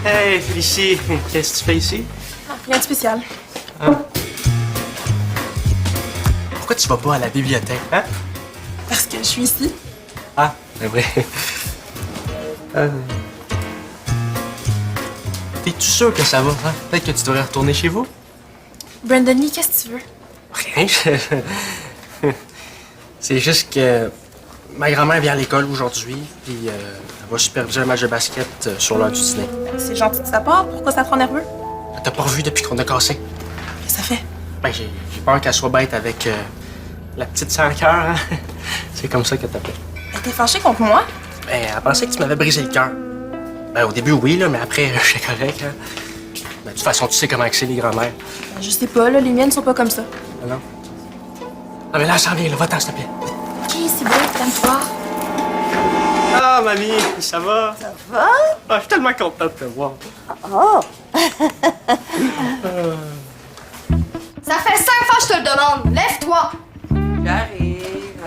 Hey, Félicie, qu'est-ce que tu fais ici? Rien de spécial. Pourquoi tu vas pas à la bibliothèque, hein? Parce que je suis ici. Ah, c'est vrai. T'es-tu sûr que ça va, hein? Peut-être que tu devrais retourner chez vous? Brandon Lee, qu'est-ce que tu veux? Rien. C'est juste que ma grand-mère vient à l'école aujourd'hui, puis elle va superviser un match de basket sur l'heure du dîner. C'est gentil de sa part. Pourquoi ça te rend nerveux? T'as pas revu depuis qu'on a cassé? Qu'est-ce que ça fait? Ben, j'ai peur qu'elle soit bête avec la petite sans cœur, hein? C'est comme ça qu'elle t'appelle. Elle était fâchée contre moi? Ben, elle pensait que tu m'avais brisé le cœur. Ben, au début, oui, là, mais après, j'étais correct, hein? Ben, de toute façon, tu sais comment c'est les grand-mères. Ben, je sais pas, là, les miennes sont pas comme ça. Ah non? Ah, mais là, ça s'en vient, là. Va-t'en, s'il te plaît. Ok, c'est bon, calme-toi. Ah, mamie, ça va? Ça va? Ah, je suis tellement content de te voir. Oh! Ça fait 5 fois que je te le demande. Lève-toi. J'arrive.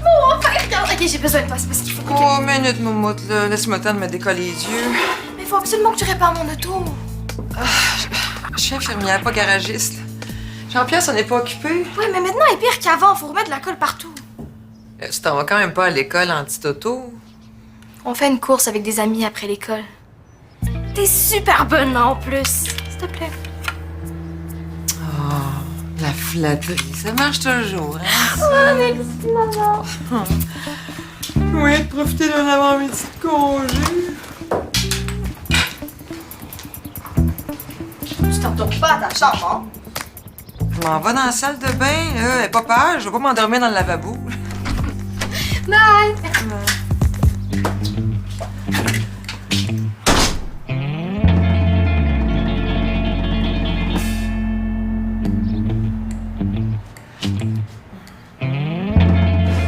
Bon, enfin, regarde. Ok, j'ai besoin de toi. C'est parce qu'il faut que... Oh, minute, moumoute, là. Laisse-moi le temps de me décoller les yeux. Mais il faut absolument que tu répares mon auto. Je suis infirmière, pas garagiste. Jean-Pierre, ça n'est pas occupé. Oui, mais maintenant, il est pire qu'avant. Faut remettre de la colle partout. Tu t'en vas quand même pas à l'école anti-toto. On fait une course avec des amis après l'école. T'es super bonne, en plus. S'il te plaît. Oh, la flatterie, ça marche toujours, hein? Oh, merci, maman. Oui, de profiter d'un avant-midi de congé. Tu t'en retournes pas à ta chambre, hein? Je m'en vais dans la salle de bain, là. Pas peur, je vais pas m'endormir dans le lavabo. Bye.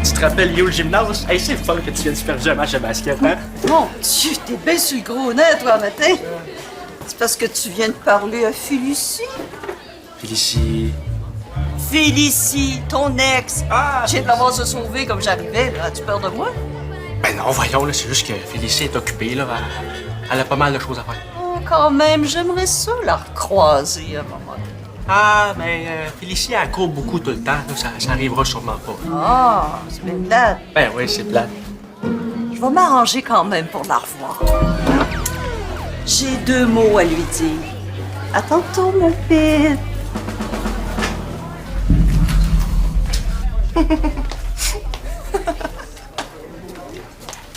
Tu te rappelles, Yo, le gymnase? Hey, c'est le fun que tu viennes superviser un match de basket, hein? Mon Dieu, t'es bien sur le gros nez, toi, matin. C'est parce que tu viens de parler à Félicie. Félicie. Félicie, ton ex. Ah! Je viens de l'avoir se sauver comme j'arrivais, là. As-tu peur de moi? Ben non, voyons, là, c'est juste que Félicie est occupée, là. Elle a pas mal de choses à faire. Oh, quand même, j'aimerais ça la recroiser à un moment donné. Ah, mais Félicie, elle court beaucoup tout le temps, là. Ça arrivera sûrement pas. Ah, c'est bien plate. Ben oui, c'est plate. Je vais m'arranger quand même pour la revoir. J'ai 2 mots à lui dire. À tantôt, mon père.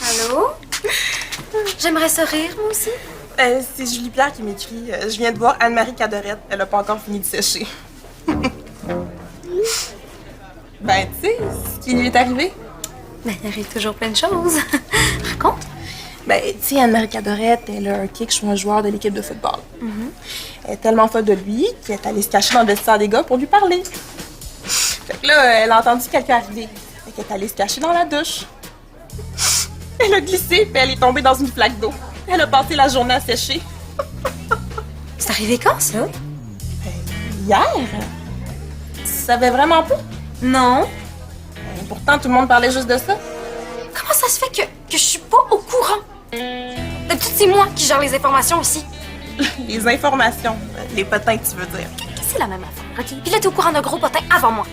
Allô? J'aimerais ça rire, moi aussi. C'est Julie Pierre qui m'écrit. Je viens de voir Anne-Marie Cadorette. Elle a pas encore fini de sécher. Ben, tu sais, ce qui lui est arrivé. Ben, il arrive toujours plein de choses. Raconte. Ben, tu sais, Anne-Marie Cadorette, elle a un kick sur un joueur de l'équipe de football. Elle est tellement folle de lui qu'elle est allée se cacher dans le vestiaire des gars pour lui parler. Fait que là, elle a entendu quelqu'un arriver. Fait qu'elle est allée se cacher dans la douche. Elle a glissé, puis elle est tombée dans une flaque d'eau. Elle a passé la journée à sécher. C'est arrivé quand, ça? Hier? Tu savais vraiment pas? Non. Et pourtant, tout le monde parlait juste de ça. Comment ça se fait que je suis pas au courant? D'habitude, c'est moi qui gère les informations ici. Les informations. Les potins que tu veux dire. C'est la même affaire, OK? Puis là, t'es au courant d'un gros potin avant moi.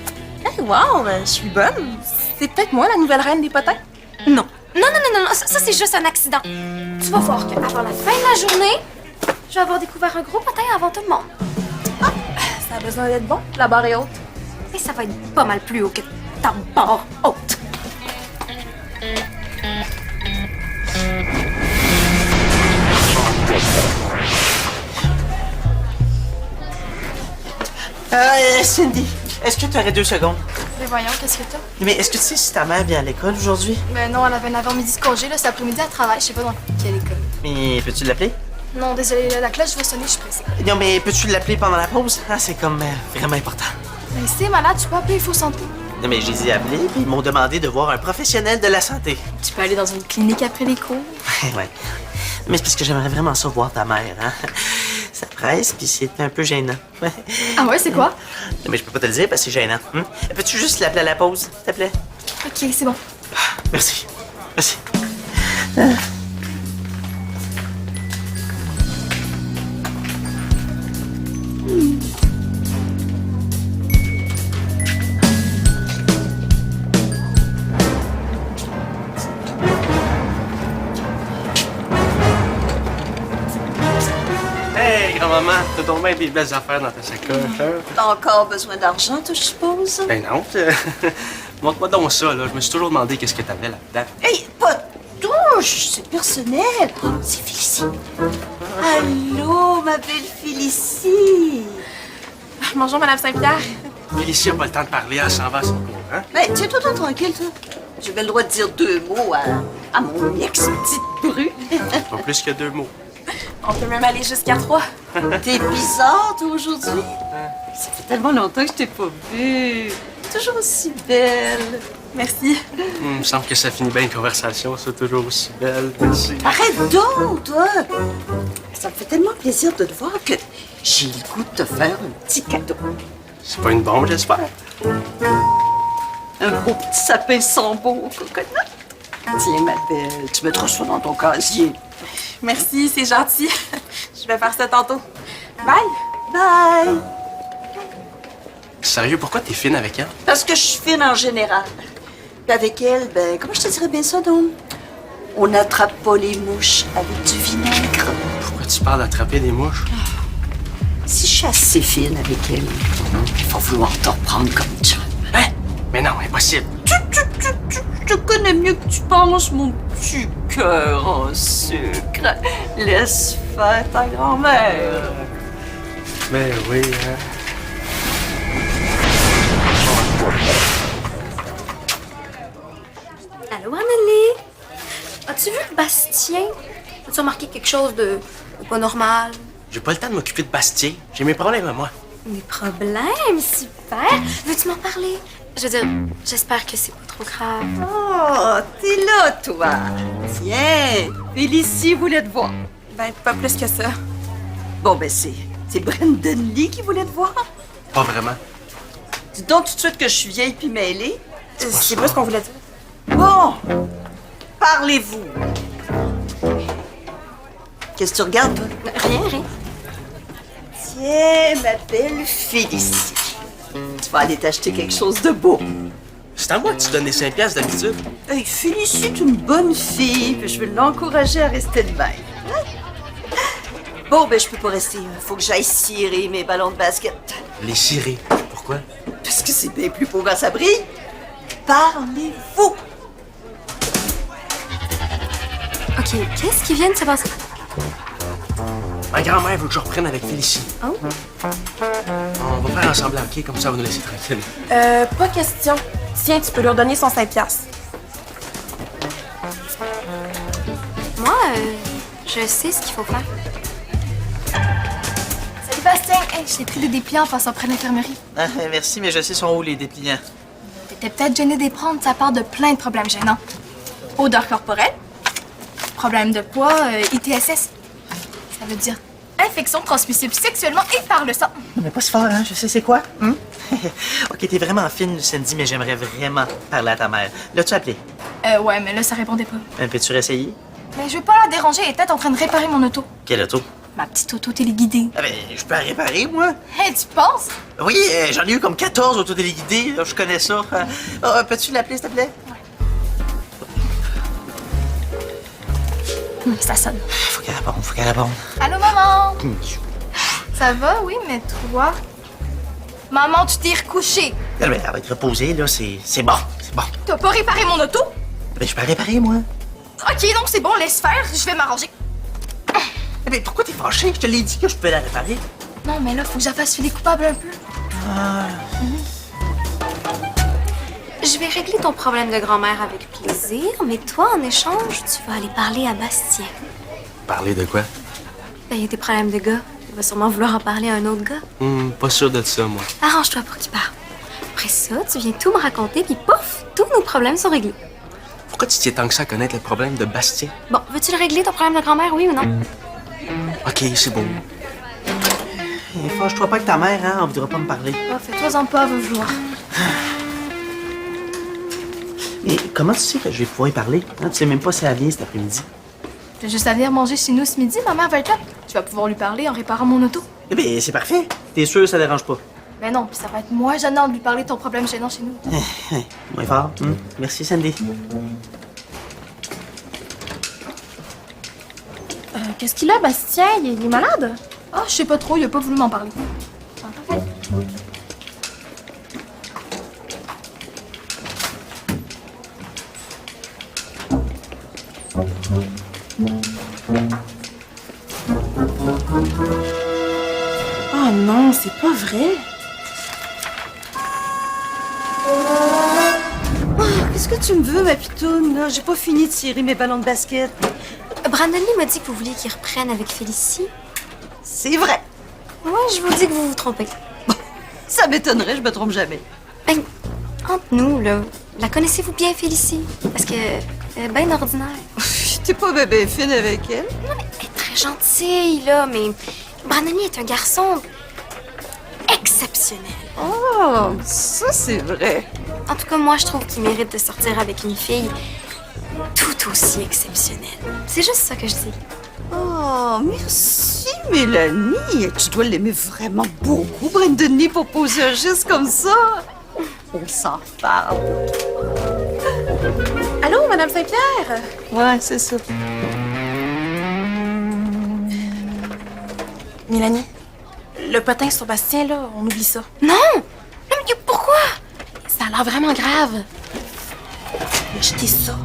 Hey, wow, je suis bonne. C'est peut-être moi, la nouvelle reine des potins? Non. Non, ça c'est juste un accident. Tu vas voir qu'avant la fin de la journée, je vais avoir découvert un gros potin avant tout le monde. Ça a besoin d'être bon. La barre est haute. Et ça va être pas mal plus haut que ta barre haute. Cindy, est-ce que tu aurais 2 secondes? Mais voyons, qu'est-ce que t'as? Mais est-ce que tu sais si ta mère vient à l'école aujourd'hui? Ben non, elle avait un avant-midi de congé, là, cet après-midi, elle travaille, je sais pas dans quelle école. Mais peux-tu l'appeler? Non, désolé, la cloche va sonner, je suis pressée. Non, mais peux-tu l'appeler pendant la pause? Ah, c'est comme vraiment important. Mais si t'es malade, tu peux appeler Info Santé. Non, mais je les ai appelés, puis ils m'ont demandé de voir un professionnel de la santé. Tu peux aller dans une clinique après les cours. Ouais. Mais c'est parce que j'aimerais vraiment ça voir ta mère, hein? Ça presse, puis c'est un peu gênant. Ah ouais, c'est quoi? Non, mais je peux pas te le dire parce que c'est gênant. Peux-tu juste l'appeler à la pause, s'il te plaît? Ok, c'est bon. Merci. Merci. Hey, grand-maman, t'as donc bien des belles affaires dans ta sacoche, hein? T'as encore besoin d'argent, toi, je suppose? Ben non, montre-moi donc ça, là. Je me suis toujours demandé qu'est-ce que t'avais là-dedans. Hey, pas de touche, c'est personnel. Oh, c'est Félicie. Allô, ma belle Félicie. Bonjour, Madame Saint-Pierre. Félicie a pas le temps de parler, elle s'en va à son cours, hein? Ben, tiens-toi tranquille, toi. J'avais le droit de dire 2 mots à mon ex-petite bru. Pas plus que 2 mots. On peut même aller jusqu'à 3. T'es bizarre, toi, aujourd'hui. Ça fait tellement longtemps que je t'ai pas vue. Toujours aussi belle. Merci. Il me semble que ça finit bien une conversation, ça, toujours aussi belle. Merci. Arrête donc, toi. Ça me fait tellement plaisir de te voir que j'ai le goût de te faire un petit cadeau. C'est pas une bombe, j'espère? Un beau petit sapin sans beau au coconut. Tiens, ma belle, tu mettras ça dans ton casier. Merci, c'est gentil. Je vais faire ça tantôt. Bye. Bye. Sérieux, pourquoi t'es fine avec elle? Parce que je suis fine en général. Puis avec elle, ben, comment je te dirais bien ça, donc? On n'attrape pas les mouches avec du vinaigre. Pourquoi tu parles d'attraper des mouches? Si je suis assez fine avec elle, il va vouloir te reprendre comme tu veux. Hein? Mais non, impossible. Je te connais mieux que tu penses, mon petit cœur en sucre. Laisse faire ta grand-mère. Ben oui, hein? Allô, Anneli? As-tu vu Bastien? As-tu remarqué quelque chose de pas normal? J'ai pas le temps de m'occuper de Bastien. J'ai mes problèmes à moi. Des problèmes? Super! Veux-tu m'en parler? Je veux dire, j'espère que c'est pas trop grave. Oh, t'es là, toi. Tiens, Félicie voulait te voir. Ben, pas plus que ça. Bon, ben, c'est Brandon Lee qui voulait te voir. Pas vraiment. Dis donc tout de suite que je suis vieille puis mêlée. C'est pas ce qu'on voulait dire. Bon, parlez-vous. Qu'est-ce que tu regardes, toi? Rien, rien. Tiens, ma belle Félicie. Tu vas aller t'acheter quelque chose de beau. C'est à moi que tu donnes les 5 piastres d'habitude. Hey, Félicie est une bonne fille, puis je veux l'encourager à rester de même. Hein? Bon, ben, je peux pas rester. Faut que j'aille cirer mes ballons de basket. Les cirer. Pourquoi? Parce que c'est bien plus beau quand ça brille. Parlez-vous. OK, qu'est-ce qui vient de se passer? Ma grand-mère veut que je reprenne avec Félicie. Oh? On va faire ensemble, OK? Comme ça, on va nous laisser tranquille. Pas question. Tiens, tu peux leur donner son 5 piastres. Moi, je sais ce qu'il faut faire. Salut Bastien! Hey, je t'ai pris des dépliants en passant près de l'infirmerie. Ah, merci, mais je sais sont où les dépliants. T'étais peut-être gêné d'y prendre, ça part de plein de problèmes gênants. Odeur corporelle, problème de poids, ITSS. Ça veut dire infection transmissible sexuellement et par le sang. Non, mais pas si fort, hein? Je sais c'est quoi. OK, t'es vraiment fine, Sandy, mais j'aimerais vraiment parler à ta mère. L'as-tu appelé? Ouais, mais là, ça répondait pas. Peux-tu réessayer? Mais je veux pas la déranger, elle est peut-être en train de réparer mon auto. Quel auto? Ma petite auto téléguidée. Ah ben, je peux la réparer, moi. Hey, tu penses? Oui, j'en ai eu comme 14 autos téléguidées, là, je connais ça. Peux-tu l'appeler, s'il te plaît? Ça sonne. Faut qu'elle réponde. Allô, maman? Ça va, oui, mais toi? Maman, tu t'es recouchée. Elle va être reposée, là, c'est bon, c'est bon. T'as pas réparé mon auto? Ben, je peux la réparer, moi. Ok, non, c'est bon, laisse faire, je vais m'arranger. Mais pourquoi t'es fâché? Je te l'ai dit que je peux la réparer. Non, mais là, faut que je la fasse filer coupable un peu. Je vais régler ton problème de grand-mère avec plaisir, mais toi, en échange, tu vas aller parler à Bastien. Parler de quoi? Ben, il y a des problèmes de gars. Il va sûrement vouloir en parler à un autre gars. Pas sûr de ça, moi. Arrange-toi pour qu'il parte. Après ça, tu viens tout me raconter, puis pouf, tous nos problèmes sont réglés. Pourquoi tu tiens tant que ça à connaître le problème de Bastien? Bon, veux-tu le régler, ton problème de grand-mère, oui ou non? OK, c'est bon. Fâche-toi pas avec ta mère, hein, on voudra pas me parler. Oh, fais-toi-en pas, va vouloir. Et comment tu sais que je vais pouvoir y parler? Hein, tu sais même pas si elle vient cet après-midi. T'as juste à venir manger chez nous ce midi, ma mère va être là. Tu vas pouvoir lui parler en réparant mon auto. Eh bien, c'est parfait. T'es sûr ça dérange pas? Ben non, puis ça va être moins gênant de lui parler de ton problème gênant chez nous. Moins fort. Merci, Sandy. Qu'est-ce qu'il a, Bastien? Il est malade? Ah, je sais pas trop, il a pas voulu m'en parler. Oh non, c'est pas vrai. Qu'est-ce que tu me veux, ma pitoune, là? J'ai pas fini de tirer mes ballons de basket. Brandon Lee m'a dit que vous vouliez qu'il reprenne avec Félicie. C'est vrai. Ouais, je vous dis que vous vous trompez. Ça m'étonnerait, je me trompe jamais. Ben, entre nous, là, la connaissez-vous bien, Félicie? Parce que elle est bien ordinaire. T'es pas bébé fine avec elle? Elle est très gentille, là, mais Brandon Lee est un garçon exceptionnel. Oh, ça c'est vrai. En tout cas, moi, je trouve qu'il mérite de sortir avec une fille tout aussi exceptionnelle. C'est juste ça que je dis. Oh, merci, Mélanie. Tu dois l'aimer vraiment beaucoup, Brandon Lee, pour poser un geste comme ça. On s'en parle. Allô, Madame Saint-Pierre? Ouais, c'est ça. Mélanie, le potin sur Bastien, là, on oublie ça. Non! Non, mais pourquoi? Ça a l'air vraiment grave. Il a jeté ça.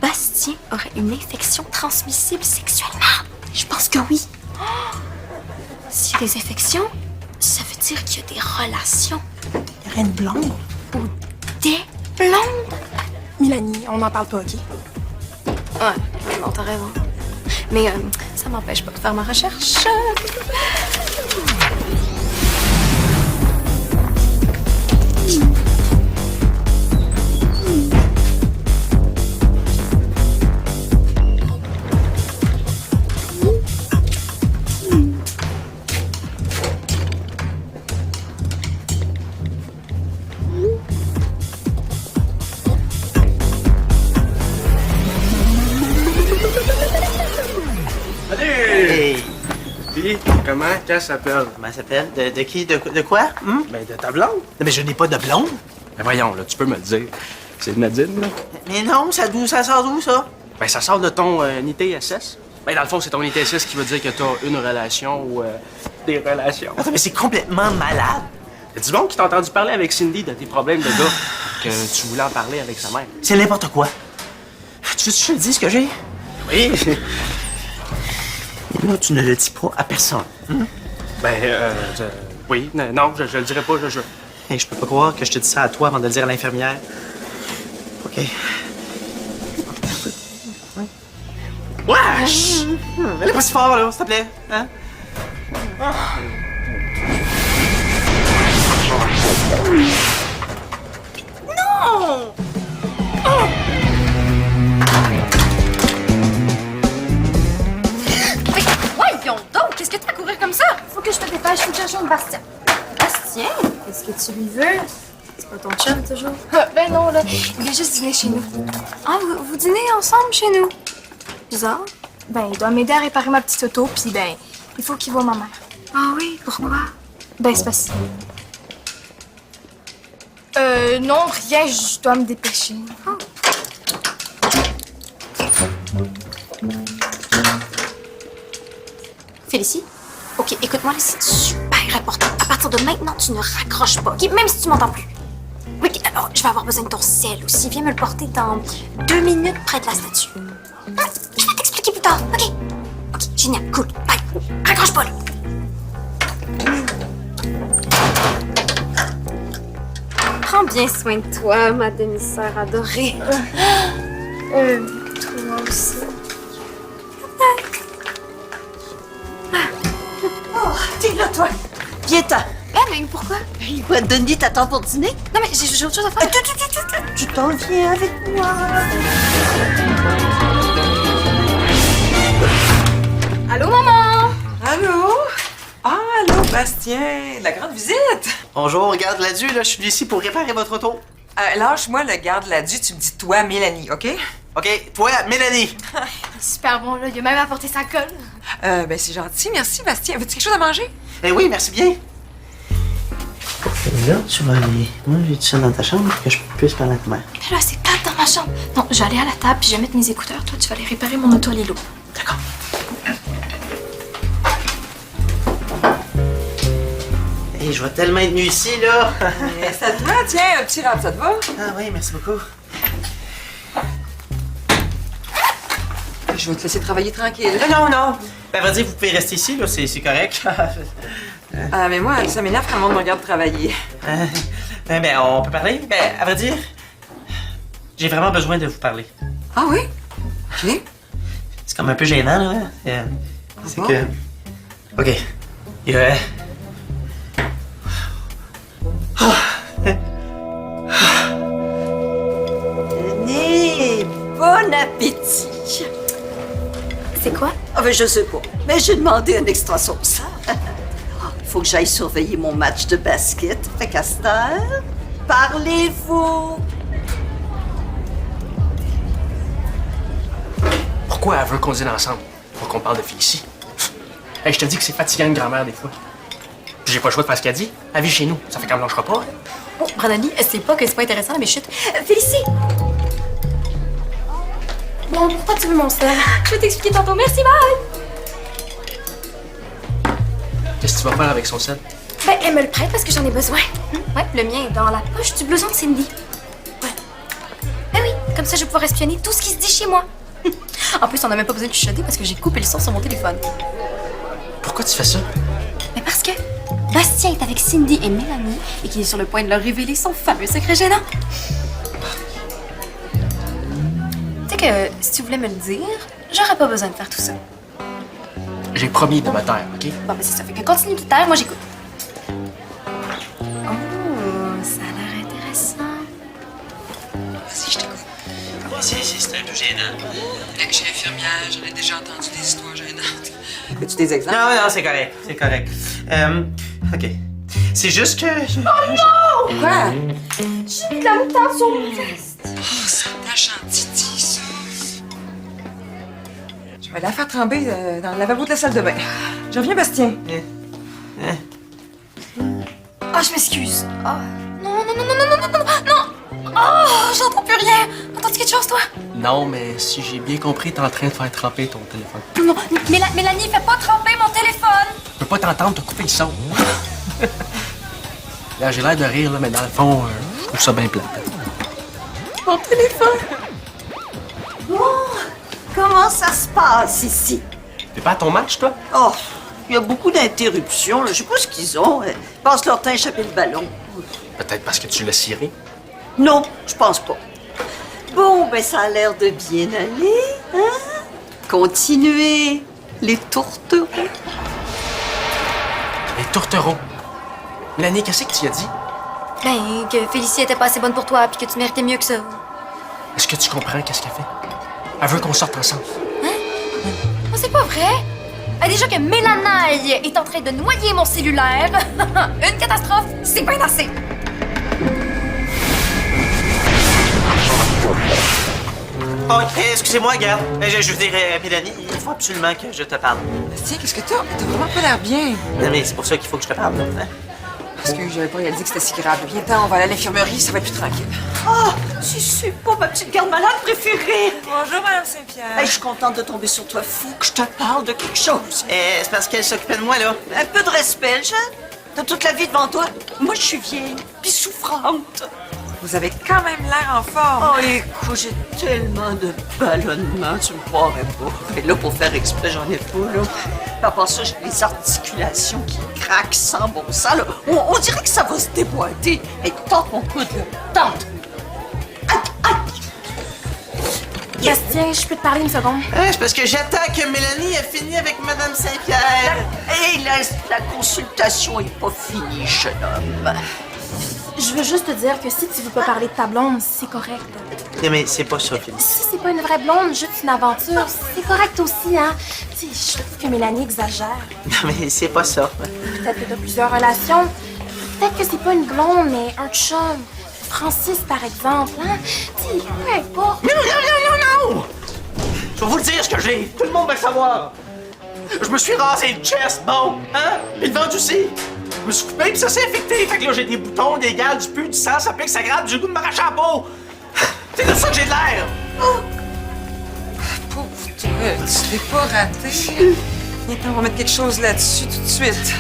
Bastien aurait une infection transmissible sexuellement. Je pense que oui. S'il y a des infections, ça veut dire qu'il y a des relations. Il y aurait une blonde. Ou des blondes. Mélanie, on n'en parle pas, OK? Ouais, non, t'as raison. Mais ça m'empêche pas de faire ma recherche. Hey! Puis, comment qu'elle s'appelle? Comment elle s'appelle? De qui? De quoi? Ben, de ta blonde. Non, mais je n'ai pas de blonde. Ben, voyons, là, tu peux me le dire. C'est Nadine, là. Mais non, ça sort d'où, ça? Ben, ça sort de ton ITSS. Ben, dans le fond, c'est ton ITSS qui veut dire que t'as une relation ou des relations. Attends, mais c'est complètement malade. Y a du monde qui t'a entendu parler avec Cindy de tes problèmes de gars, que tu voulais en parler avec sa mère. C'est n'importe quoi. Tu veux que je te dise ce que j'ai? Oui. Là, tu ne le dis pas à personne. Ben, oui, non, je le dirai pas, je jure. Hey, je peux pas croire que je te dis ça à toi avant de le dire à l'infirmière. OK. Wesh! Allez pas si fort, là, s'il te plaît. Hein? Mais voyons donc, qu'est-ce que t'as à courir comme ça? Faut que je te dépêche, faut que je rejoigne Bastien. Bastien? Qu'est-ce que tu lui veux? C'est pas ton chum, toujours? Ben non, là, il vient juste dîner chez nous. Ah, vous dînez ensemble chez nous? Bizarre. Ben, il doit m'aider à réparer ma petite auto, puis ben, il faut qu'il voie ma mère. Ah oui, pourquoi? Ben, c'est parce non, rien, je dois me dépêcher. Félicie? OK, écoute-moi, là, c'est super important. À partir de maintenant, tu ne raccroches pas, OK? Même si tu m'entends plus. Oui, alors, je vais avoir besoin de ton sel aussi. Viens me le porter dans 2 minutes près de la statue. Je vais t'expliquer plus tard, OK? OK, génial, cool, bye. Raccroche pas, là. Prends bien soin de toi, ma demi-sœur adorée. Toi aussi. Oh, t'es là, toi. Viens-t'en. Ah, mais pourquoi? Brandon Lee t'attend pour dîner? Non, mais j'ai autre chose à faire. Tu t'en viens avec moi. Allô, maman? Allô? Ah, allô, Bastien, la grande visite! Bonjour, regarde là-dessus, là, je suis ici pour réparer votre auto. Lâche-moi le garde là-dessus, tu me dis toi, Mélanie, OK? OK, toi, Mélanie. Super bon, là. Il a même apporté sa colle. Ben c'est gentil, merci, Bastien. Veux-tu quelque chose à manger? Oui, merci bien. Là, tu vas aller. Moi, j'ai tout ça dans ta chambre pour que je puisse parler à ta mère. Mais là, c'est pas dans ma chambre. Non, je vais aller à la table puis je vais mettre mes écouteurs. Toi, tu vas aller réparer mon auto à Lilo. D'accord. Hey, je vais tellement être nu ici, là. Ça te va? Tiens, un petit rap, ça te va? Ah oui, merci beaucoup. Je vais te laisser travailler tranquille. Non, non. Ben, à vrai dire, vous pouvez rester ici, là, c'est correct. Ah, mais moi, ça m'énerve quand le monde me regarde travailler. Ben, on peut parler? Ben, à vrai dire, j'ai vraiment besoin de vous parler. Ah oui? OK. C'est comme un peu gênant, là. C'est bon? que... OK. Il y a... Tenez, bon appétit. C'est quoi? Ah ben je sais pas, mais j'ai demandé un extra sauce. Faut que j'aille surveiller mon match de basket. Fait qu'à cette heure, parlez-vous. Pourquoi elle veut qu'on dîne ensemble? Pour qu'on parle de Félicie. Hey, je te dis que c'est fatigant une grand-mère des fois. Puis j'ai pas le choix de faire ce qu'elle dit. Elle vit chez nous. Ça fait qu'elle me lâchera pas. Oh, Brandani, c'est pas que c'est pas intéressant, mais chut. Félicie! Bon, pourquoi tu veux mon sel? Je vais t'expliquer tantôt. Merci, bye! Qu'est-ce que tu vas faire avec son sel? Ben, elle me le prête parce que j'en ai besoin. Ouais, le mien est dans la poche du blouson de Cindy. Ouais. Ben oui, comme ça je vais pouvoir espionner tout ce qui se dit chez moi. En plus, on n'a même pas besoin de chuchoter parce que j'ai coupé le son sur mon téléphone. Pourquoi tu fais ça? Mais parce que Bastien est avec Cindy et Mélanie et qu'il est sur le point de leur révéler son fameux secret gênant. Tu sais que si tu voulais me le dire, j'aurais pas besoin de faire tout ça. J'ai promis de me taire, OK? Bon, ben c'est ça. Fait que continue de taire, moi j'écoute. Oh, ça a l'air intéressant. Vas-y, je t'écoute. C'est un peu gênant. Je suis infirmière, j'en ai déjà entendu des histoires gênantes. Veux-tu des exemples? Non, non, c'est correct. C'est correct. OK. C'est juste que... Quoi? J'ai de la moutarde sur mon veste. Oh, ça tâche en titi, ça. Je vais la faire tremper dans le lavabo de la salle de bain. Je reviens, Bastien. Ah, je m'excuse. Ah, non, non, non, non, non, non, non, non, non. Oh, j'entends plus rien. Entends-tu quelque chose, toi? Non, mais si j'ai bien compris, t'es en train de faire tremper ton téléphone. Non, Mélanie, fais pas tremper mon téléphone. Je peux pas t'entendre, t'as coupé le son. Là, j'ai l'air de rire, là, mais dans le fond, je trouve ça bien plat. Mon téléphone. Bon, comment ça se passe ici? T'es pas à ton match, toi? Oh, il y a beaucoup d'interruptions. Là. Je sais pas ce qu'ils ont. Ils passent leur temps à échapper le ballon. Peut-être parce que tu l'as ciré. Non, je pense pas. Bon, ben ça a l'air de bien aller, hein? Continuez, les tourtereaux. Les tourtereaux. Mélanie, qu'est-ce que tu as dit? Ben, que Félicie était pas assez bonne pour toi puis que tu méritais mieux que ça. Est-ce que tu comprends qu'est-ce qu'elle fait? Elle veut qu'on sorte ensemble. Oh, c'est pas vrai? Déjà que Mélanaille est en train de noyer mon cellulaire. Une catastrophe, c'est bien assez. Oh, excusez-moi, gars. Je veux dire, Mélanie, il faut absolument que je te parle. Bastien, qu'est-ce que t'as? T'as vraiment pas l'air bien. Non, mais c'est pour ça qu'il faut que je te parle. Hein? Parce que j'avais pas réalisé que c'était si grave. Viens-t'en, on va aller à l'infirmerie, ça va être plus tranquille. Oh, je suis pas ma petite garde malade préférée. Bonjour, Madame Saint-Pierre. Hey, je suis contente de tomber sur toi. Faut que je te parle de quelque chose. C'est parce qu'elle s'occupait de moi, là. Un peu de respect, le jeune. T'as toute la vie devant toi. Moi, je suis vieille, puis souffrante. Vous avez quand même l'air en forme. Oh, écoute, j'ai tellement de ballonnements, tu me croirais pas. Et là, pour faire exprès, j'en ai pas, là. Puis à part ça, j'ai les articulations qui craquent sans bon sens, là. On dirait que ça va se déboîter. Hey, tente mon coude, là. Tente. Bastien, je peux te parler une seconde? C'est parce que j'attends que Mélanie ait fini avec Madame Saint-Pierre. Hey, la consultation est pas finie, jeune homme. Je veux juste te dire que si tu veux pas parler de ta blonde, c'est correct. Non, mais c'est pas ça, Philippe. Si c'est pas une vraie blonde, juste une aventure, c'est correct aussi, hein? Tu sais, je trouve que Mélanie exagère. Non, mais c'est pas ça. Peut-être que t'as plusieurs relations. Peut-être que c'est pas une blonde, mais un chum. Francis, par exemple, hein? Tu sais, peu importe. Non! Je vais vous le dire ce que j'ai. Tout le monde va le savoir. Je me suis rasé le chest, bon, hein? Et le ventre aussi. Je me suis coupé puis ça s'est infecté. Fait que là, j'ai des boutons, des gales, du pu, du sang, ça pique, ça gratte, j'ai le goût de m'arracher la peau. C'est de ça que j'ai de l'air. Pauvre toi, tu t'es pas raté. Viens, on va mettre quelque chose là-dessus tout de suite.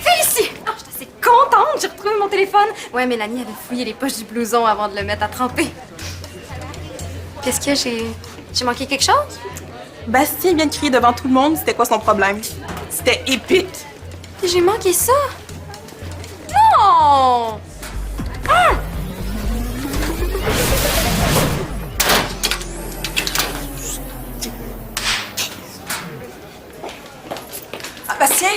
Félicie! Ah, je suis assez contente, j'ai retrouvé mon téléphone. Ouais, Mélanie avait fouillé les poches du blouson avant de le mettre à tremper. Qu'est-ce que j'ai manqué quelque chose? Bastien vient de crier devant tout le monde c'était quoi son problème. C'était épique. J'ai manqué ça? Non! Ah, Bastien!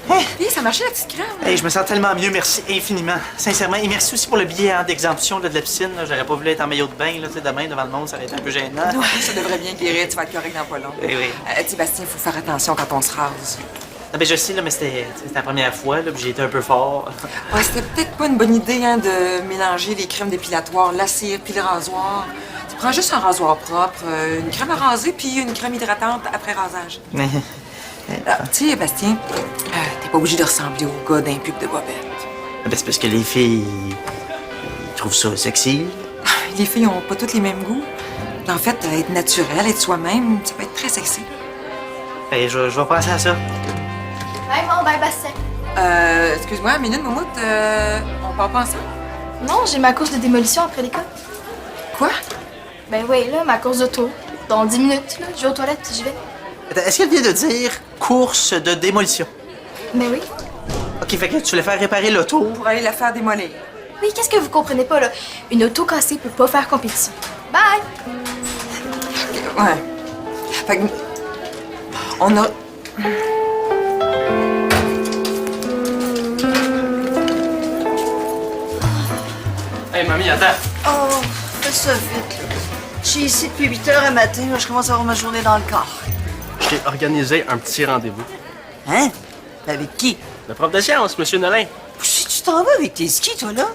Hey, ça marchait la petite crème. Hey, je me sens tellement mieux, merci infiniment. Sincèrement. Et merci aussi pour le billet d'exemption là, de la piscine. Là. J'aurais pas voulu être en maillot de bain là, demain devant le monde, ça aurait été un peu gênant. Ouais, ça devrait bien guérir, tu vas être correct dans pas long. Oui, oui. Tu sais, Bastien, il faut faire attention quand on se rase. Ah, ben, je sais, là, mais c'était la première fois, là, puis j'ai été un peu fort. Ouais, c'était peut-être pas une bonne idée hein, de mélanger les crèmes dépilatoires, la cire puis le rasoir. Tu prends juste un rasoir propre, une crème à raser puis une crème hydratante après rasage. Ah, tu sais, Bastien, t'es pas obligé de ressembler au gars d'un pub de bobette. Ben, c'est parce que les filles, ils trouvent ça sexy. Les filles ont pas toutes les mêmes goûts. En fait, être naturel, être soi-même, ça peut être très sexy. Ben, je vais penser à ça. Bye, bon, bye, Bastien. Excuse-moi, Minute, Moumoute, on part pas ensemble? Non, j'ai ma course de démolition après l'école. Quoi? Ben oui, là, ma course d'auto. Dans 10 minutes, là, je vais aux toilettes puis j'y vais. Attends, est-ce qu'elle vient de dire course de démolition? Ben oui. OK, fait que tu voulais faire réparer l'auto. Pour aller la faire démolir. Oui, qu'est-ce que vous comprenez pas, là? Une auto cassée peut pas faire compétition. Bye! Ouais. Fait que... On a... Hey, mamie, attends. Oh, fais ça vite, là. Je suis ici depuis 8 heures un matin, là, je commence à avoir ma journée dans le corps. Je t'ai organisé un petit rendez-vous. Hein? Avec qui? Le prof de sciences, Monsieur Nolin. Si tu t'en vas avec tes skis, toi, là?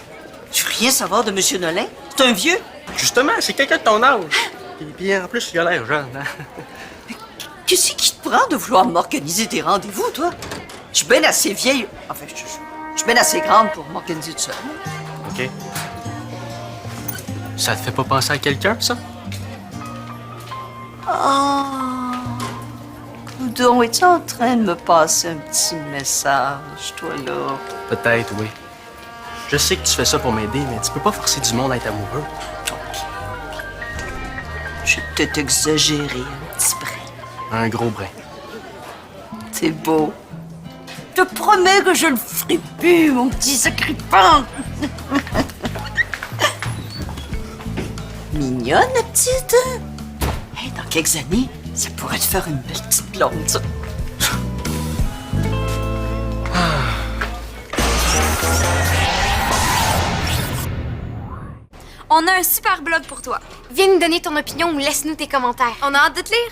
Tu veux rien savoir de Monsieur Nolin? C'est un vieux? Justement, c'est quelqu'un de ton âge. Puis en plus, il a l'air jeune. Hein? Qu'est-ce qui te prend de vouloir m'organiser des rendez-vous, toi? Je suis bien assez vieille. Enfin, je suis bien assez grande pour m'organiser tout seul. OK. Ça te fait pas penser à quelqu'un, ça? Oh! Coudon, es-tu en train de me passer un petit message, toi, là? Peut-être, oui. Je sais que tu fais ça pour m'aider, mais tu peux pas forcer du monde à être amoureux. J'ai peut-être exagéré un petit brin. Un gros brin. C'est beau. Je te promets que je le ferai plus, mon petit sacripant. Mignonne, la petite. Hey, dans quelques années, ça pourrait te faire une belle petite blonde, ça. On a un super blog pour toi. Viens nous donner ton opinion ou laisse-nous tes commentaires. On a hâte de te lire.